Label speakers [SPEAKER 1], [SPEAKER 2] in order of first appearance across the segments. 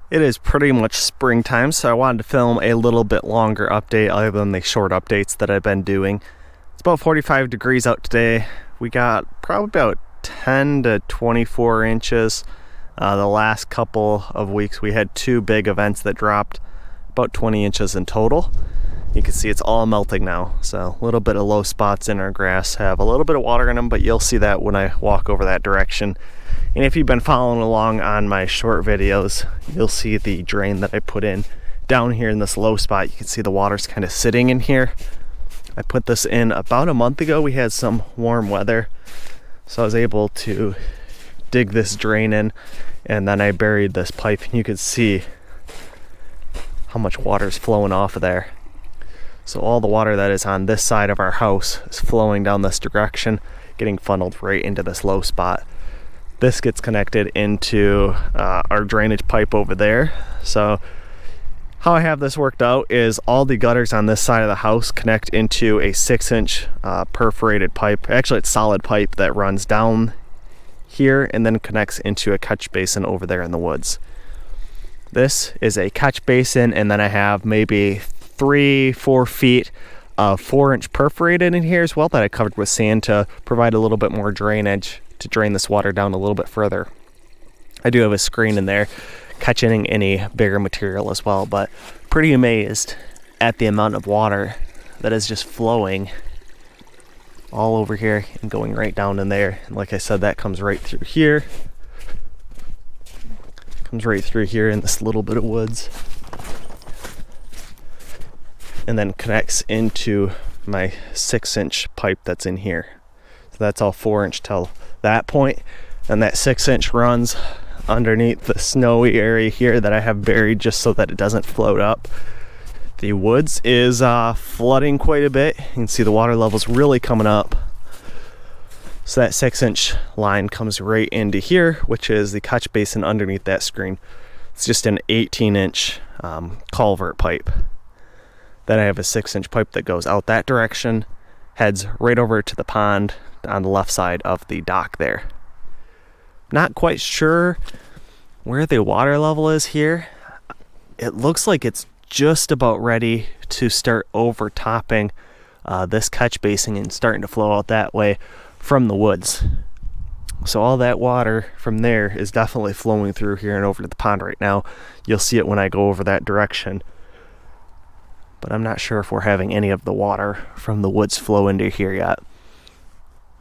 [SPEAKER 1] It is pretty much springtime, so I wanted to film a little bit longer update other than the short updates that I've been doing. It's about 45 degrees out today. We got probably about 10 to 24 inches. The last couple of weeks we had two big events that dropped about 20 inches in total. You can see it's all melting now, so a little bit of low spots in our grass have a little bit of water in them, but you'll see that when I walk over that direction. And if you've been following along on my short videos, you'll see the drain that I put in down here in this low spot. You can see the water's kind of sitting in here. I put this in about a month ago. We had some warm weather, so I was able to dig this drain in, and then I buried this pipe, and you can see how much water is flowing off of there. So all the water that is on this side of our house is flowing down this direction, getting funneled right into this low spot. This gets connected into our drainage pipe over there. So how I have this worked out is all the gutters on this side of the house connect into a 6-inch perforated pipe. Actually, it's solid pipe that runs down here and then connects into a catch basin over there in the woods. This is a catch basin, and then I have maybe 3-4 feet of 4-inch perforated in here as well that I covered with sand to provide a little bit more drainage to drain this water down a little bit further. I do have a screen in there catching any bigger material as well, but pretty amazed at the amount of water that is just flowing all over here and going right down in there. And like I said, that comes right through here, comes right through here in this little bit of woods, and then connects into my 6-inch pipe that's in here. So that's all 4-inch till that point, and that 6-inch runs underneath the snowy area here that I have buried just so that it doesn't float up. The woods is flooding quite a bit. You can see the water levels really coming up. So that 6-inch line comes right into here, which is the catch basin underneath that screen. It's just an 18-inch culvert pipe. Then I have a 6-inch pipe that goes out that direction, heads right over to the pond on the left side of the dock there. Not quite sure where the water level is here. It looks like it's just about ready to start overtopping this catch basin and starting to flow out that way from the woods. So all that water from there is definitely flowing through here and over to the pond right now. You'll see it when I go over that direction. But I'm not sure if we're having any of the water from the woods flow into here yet.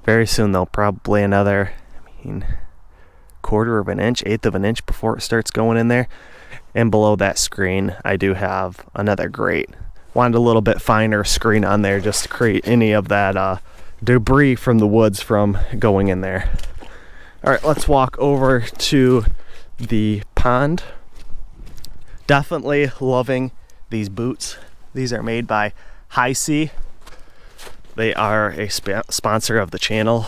[SPEAKER 1] Very soon though, probably another, 1/4 of an inch, 1/8 of an inch before it starts going in there. And below that screen, I do have another grate. Wanted a little bit finer screen on there just to create any of that debris from the woods from going in there. All right, let's walk over to the pond. Definitely loving these boots. These are made by High Sea. They are a sponsor of the channel.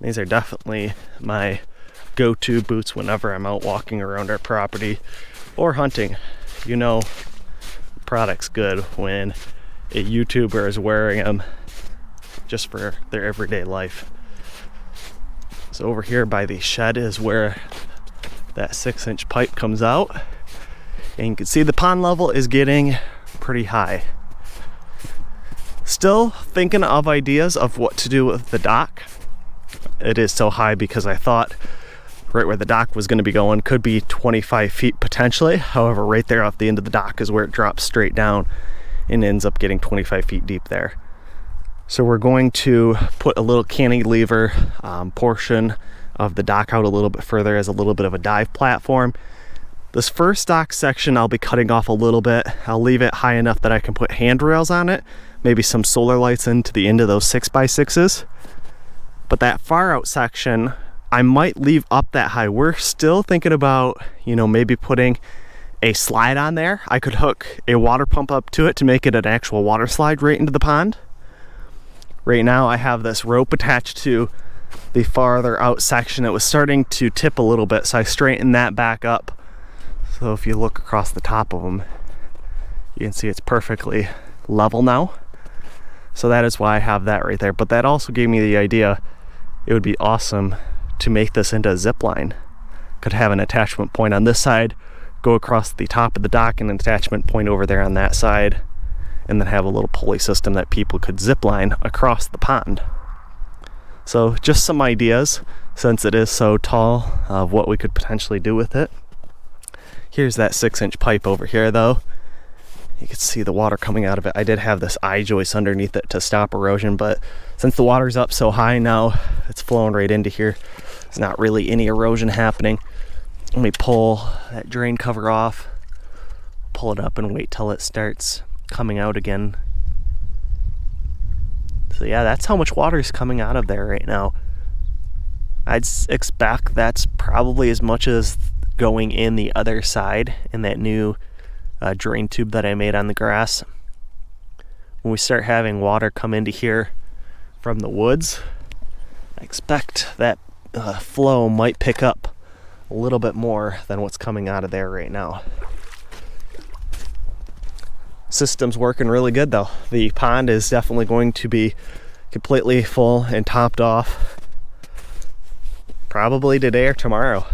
[SPEAKER 1] These are definitely my go-to boots whenever I'm out walking around our property or hunting. You know, the product's good when a YouTuber is wearing them just for their everyday life. So over here by the shed is where that 6-inch pipe comes out. And you can see the pond level is getting pretty high. Still thinking of ideas of what to do with the dock. It is so high because I thought right where the dock was going to be going could be 25 feet potentially. However, right there off the end of the dock is where it drops straight down and ends up getting 25 feet deep there. So we're going to put a little cantilever portion of the dock out a little bit further as a little bit of a dive platform. This first dock section I'll be cutting off a little bit. I'll leave it high enough that I can put handrails on it, maybe some solar lights into the end of those 6x6s. But that far out section, I might leave up that high. We're still thinking about, maybe putting a slide on there. I could hook a water pump up to it to make it an actual water slide right into the pond. Right now I have this rope attached to the farther out section. It was starting to tip a little bit, so I straightened that back up. So if you look across the top of them, you can see it's perfectly level now. So that is why I have that right there. But that also gave me the idea it would be awesome to make this into a zip line. Could have an attachment point on this side, go across the top of the dock and an attachment point over there on that side, and then have a little pulley system that people could zip line across the pond. So just some ideas, since it is so tall, of what we could potentially do with it. Here's that 6-inch pipe over here though. You can see the water coming out of it. I did have this I-joist underneath it to stop erosion, but since the water's up so high now, it's flowing right into here. There's not really any erosion happening. Let me pull that drain cover off, pull it up and wait till it starts coming out again. So yeah, that's how much water is coming out of there right now. I'd expect that's probably as much as going in the other side in that new drain tube that I made on the grass. When we start having water come into here from the woods, I expect that flow might pick up a little bit more than what's coming out of there right now. System's working really good though. The pond is definitely going to be completely full and topped off probably today or tomorrow.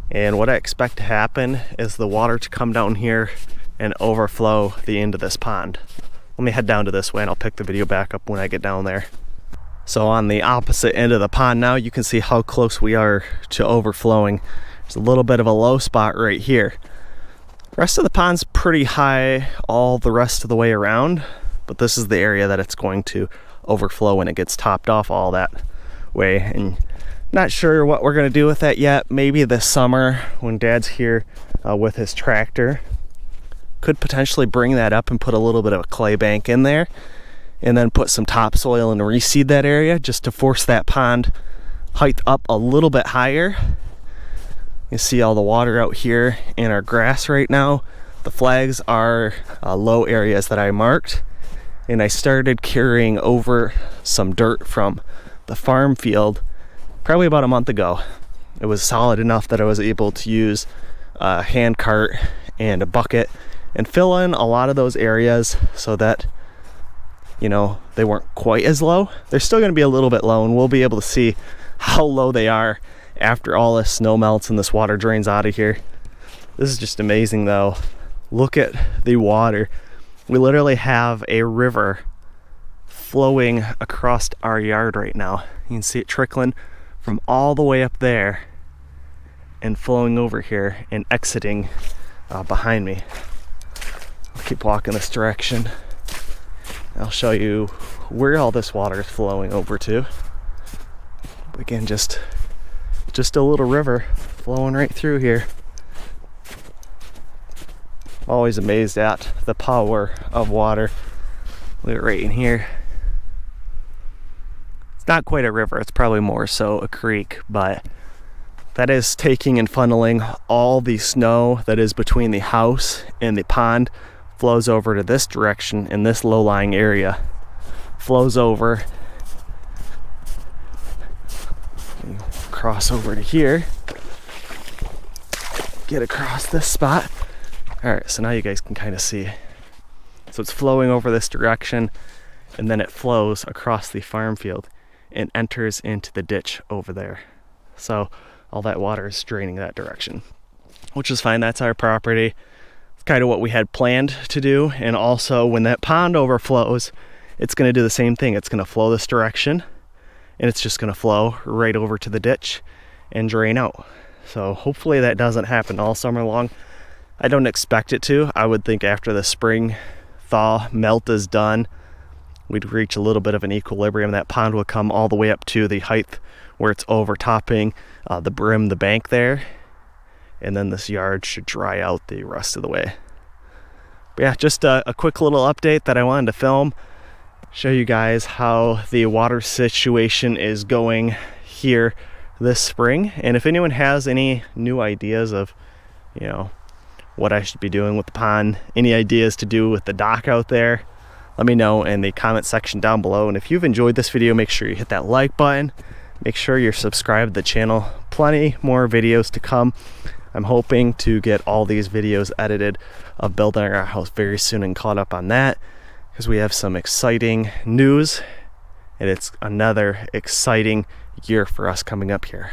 [SPEAKER 1] And what I expect to happen is the water to come down here and overflow the end of this pond. Let me head down to this way and I'll pick the video back up when I get down there. So on the opposite end of the pond now, you can see how close we are to overflowing. There's a little bit of a low spot right here. The rest of the pond's pretty high all the rest of the way around, but this is the area that it's going to overflow when it gets topped off all that way. And not sure what we're going to do with that yet. Maybe this summer when Dad's here with his tractor, could potentially bring that up and put a little bit of a clay bank in there, and then put some topsoil and reseed that area just to force that pond height up a little bit higher. You see all the water out here in our grass right now. The flags are low areas that I marked, and I started carrying over some dirt from the farm field probably about a month ago. It was solid enough that I was able to use a hand cart and a bucket and fill in a lot of those areas so that, you know, they weren't quite as low. They're still going to be a little bit low, and we'll be able to see how low they are after all this snow melts and this water drains out of here. This is just amazing though. Look at the water. We literally have a river flowing across our yard right now. You can see it trickling from all the way up there and flowing over here and exiting behind me. I'll keep walking this direction. I'll show you where all this water is flowing over to. Again, just a little river flowing right through here. Always amazed at the power of water. Look at right in here. It's not quite a river, it's probably more so a creek, but that is taking and funneling all the snow that is between the house and the pond, flows over to this direction in this low-lying area, flows over, cross over to here, get across this spot. All right, so now you guys can kind of see. So it's flowing over this direction, and then it flows across the farm field and enters into the ditch over there. So all that water is draining that direction, which is fine. That's our property. It's kind of what we had planned to do. And also when that pond overflows, it's going to do the same thing. It's going to flow this direction, and it's just going to flow right over to the ditch and drain out. So hopefully that doesn't happen all summer long. I don't expect it to. I would think after the spring thaw melt is done, we'd reach a little bit of an equilibrium. That pond will come all the way up to the height where it's overtopping the brim, the bank there, and then this yard should dry out the rest of the way. But yeah, just a quick little update that I wanted to film, show you guys how the water situation is going here this spring. And if anyone has any new ideas of, you know, what I should be doing with the pond, any ideas to do with the dock out there, let me know in the comment section down below. And if you've enjoyed this video, make sure you hit that like button. Make sure you're subscribed to the channel. Plenty more videos to come. I'm hoping to get all these videos edited of building our house very soon and caught up on that, because we have some exciting news, and it's another exciting year for us coming up here.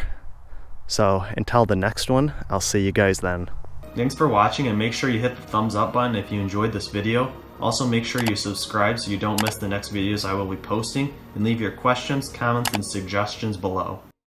[SPEAKER 1] So until the next one, I'll see you guys then. Thanks for watching, and make sure you hit the thumbs up button if you enjoyed this video. Also make sure you subscribe so you don't miss the next videos I will be posting, and leave your questions, comments, and suggestions below.